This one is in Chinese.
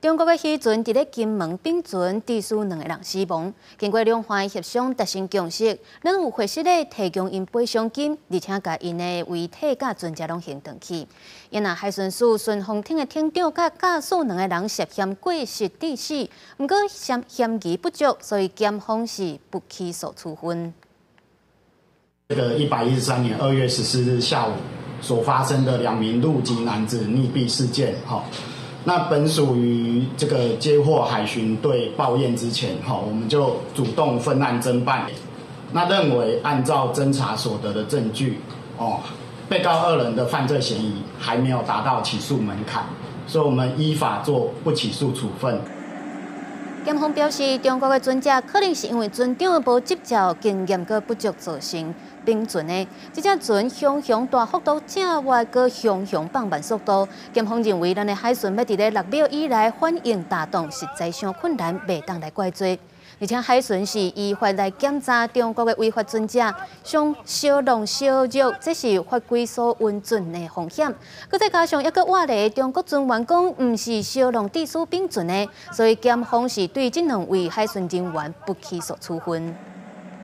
中国的渔船伫咧金门并船，致使2个人死亡。经过两方协商达成共识，咱有获悉咧提供因赔偿金，而且甲因的违体甲船只拢还转去。因那海巡署巡防艇的艇长甲驾驶2个人涉嫌过失致死，不过嫌疑不足，所以检方是不起诉处分。这个113年2月14日下午所发生的2名陆籍男子溺毙事件，那本属于这个接获海巡队报验之前，我们就主动分案侦办。那认为按照侦查所得的证据，被告2人的犯罪嫌疑还没有达到起诉门槛，所以我们依法做不起诉处分。检方表示，中国的船只可能是因为船长无执照、经验个不足造成。并船的这只船向大幅度正外，个向放慢速度。检方认为，咱的海巡要伫咧6秒以内反应大动，实在上困难，袂当来怪罪。而且海巡是依法来检查中国的违法船只，像小浪小弱，这是法规所允准的风险。佮再加上一个话咧，中国船员讲毋是小浪致使并船的，所以检方是对这2位海巡人员不起诉处分。